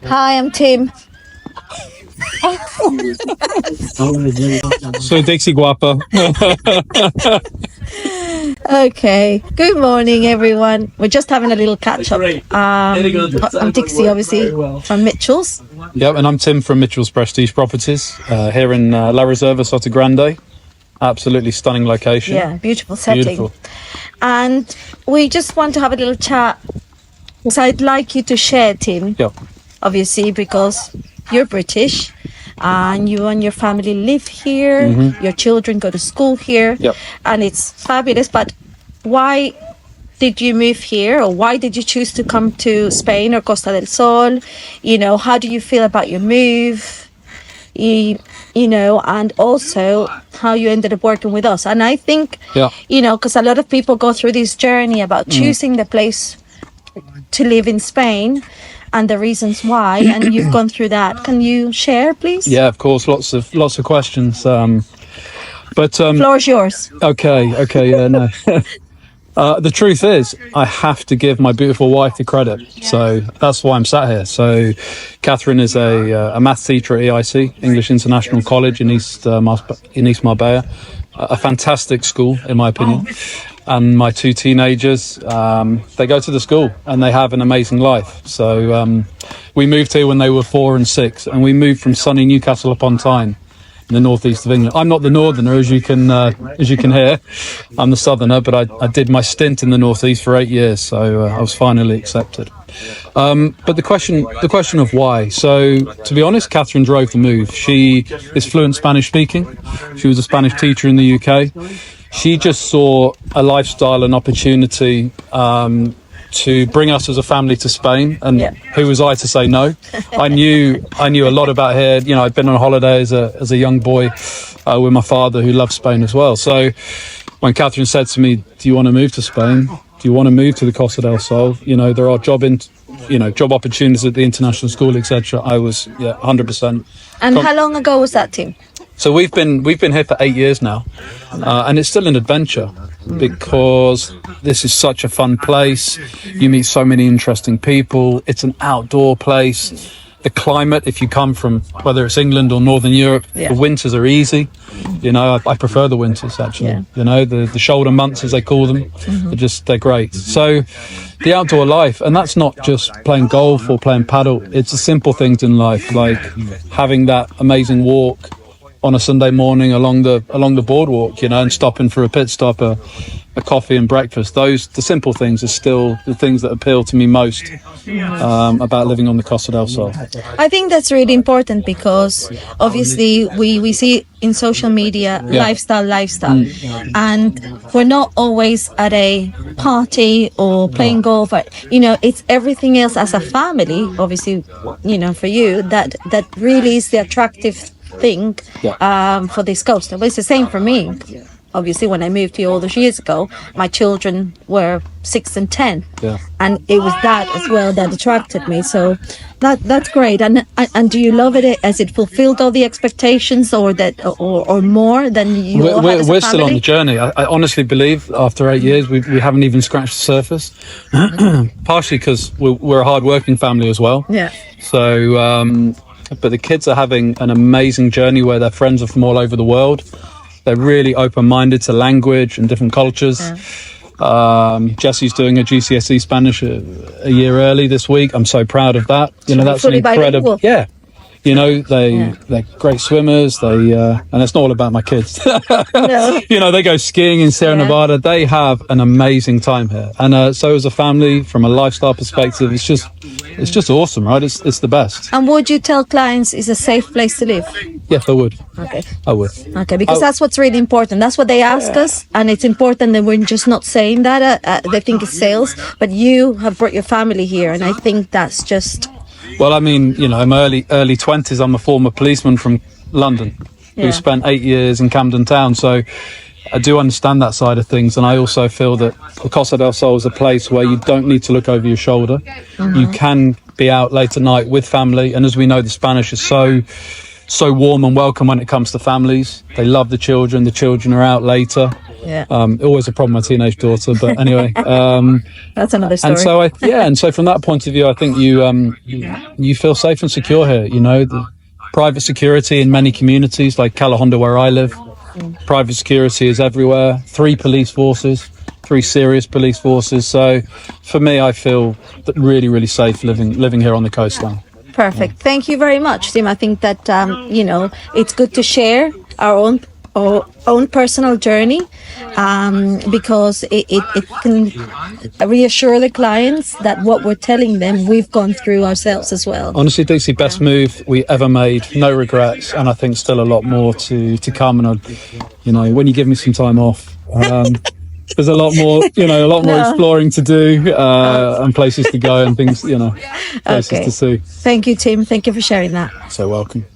Hi, I'm Tim. Soy Dixie Guapa. Okay. Good morning, everyone. We're just having a little catch up. I'm Dixie, obviously, from Mitchell's. Yep, and I'm Tim from Mitchell's Prestige Properties here in La Reserva, Soto Grande. Absolutely stunning location. Yeah, beautiful setting. Beautiful. And we just want to have a little chat. So I'd like you to share, Tim, Yep. obviously, because you're British and you and your family live here. Your children go to school here. Yep. And it's fabulous. But why did you move here, or why did you choose to come to Spain or Costa del Sol? You know, how do you feel about your move? You know, and also how you ended up working with us. And I think, you know, because a lot of people go through this journey about choosing the place to live in Spain and the reasons why, and you've gone through that. Can you share, please? Yeah, of course. Lots of questions. Floor's yours. Okay. Yeah, no. The truth is, I have to give my beautiful wife the credit. So that's why I'm sat here. So Catherine is a maths teacher at EIC, English International College in East Marbella. A fantastic school, in my opinion. And my two teenagers, they go to the school and they have an amazing life. So we moved here when they were 4 and 6, and we moved from sunny Newcastle upon Tyne in the northeast of England. I'm not the northerner, as you can hear. I'm the southerner, but I did my stint in the northeast for 8 years, so I was finally accepted. But the question of why. So to be honest, Catherine drove the move. She is fluent Spanish speaking. She was a Spanish teacher in the UK. She just saw a lifestyle and opportunity to bring us as a family to Spain, and who was I to say no? I knew a lot about here. You know, I'd been on holiday as a young boy with my father, who loved Spain as well. So when Catherine said to me, "Do you want to move to Spain? Do you want to move to the Costa del Sol? You know, there are job opportunities at the international school, etc." I was 100%. And how long ago was that, Tim? So we've been here for 8 years now, and it's still an adventure because this is such a fun place. You meet so many interesting people. It's an outdoor place. The climate, if you come from whether it's England or Northern Europe, the winters are easy. You know, I prefer the winters actually. Yeah. You know, the shoulder months as they call them, they're great. So the outdoor life, and that's not just playing golf or playing paddle. It's the simple things in life, like having that amazing walk on a Sunday morning along the boardwalk, you know, and stopping for a pit stop, a coffee and breakfast. The simple things are still the things that appeal to me most about living on the Costa del Sol. I think that's really important because obviously we see in social media lifestyle, and we're not always at a party or playing golf. You know, it's everything else as a family. Obviously, you know, for you that really is the attractive thing for this coast. But it's the same for me. Obviously, when I moved here all those years ago, my children were 6 and 10, and it was that as well that attracted me. So that's great. And do you love it? Has it fulfilled all the expectations, or more than you? We're still on the journey. I honestly believe after 8 years we haven't even scratched the surface. Partially because we're a hard-working family as well. Yeah. So. But the kids are having an amazing journey where their friends are from all over the world. They're really open-minded to language and different cultures. Jesse's doing a GCSE Spanish a year early this week. I'm so proud of that. You know, that's an incredible. Yeah. You know, they're great swimmers. And it's not all about my kids. No. You know, they go skiing in Sierra Nevada. They have an amazing time here. And so as a family, from a lifestyle perspective, it's just awesome, right? It's the best. And would you tell clients it's a safe place to live? Yes, I would. Okay. I would. Okay, because that's what's really important. That's what they ask us, and it's important that we're just not saying that. They think it's sales, but you have brought your family here, and I think that's just... Well, I mean, you know, I'm early 20s. I'm a former policeman from London who spent 8 years in Camden Town. So I do understand that side of things. And I also feel that the Costa del Sol is a place where you don't need to look over your shoulder. You can be out late at night with family. And as we know, the Spanish is so warm and welcome when it comes to families. They love the children. The children are out later. Yeah. Always a problem with my teenage daughter, but anyway. That's another story. And so from that point of view, I think you feel safe and secure here. You know, the private security in many communities, like Calahonda, where I live, private security is everywhere. 3 police forces, 3 serious police forces. So for me, I feel really, really safe living here on the coastline. Perfect. Thank you very much, Tim. I think that it's good to share our own personal journey, because it can reassure the clients that what we're telling them we've gone through ourselves as well. Honestly, Dixie, best move we ever made. No regrets, and I think still a lot more to come. And when you give me some time off. There's a lot more, more exploring to do, and places to go and things, places to see. Thank you, Tim. Thank you for sharing that. So welcome.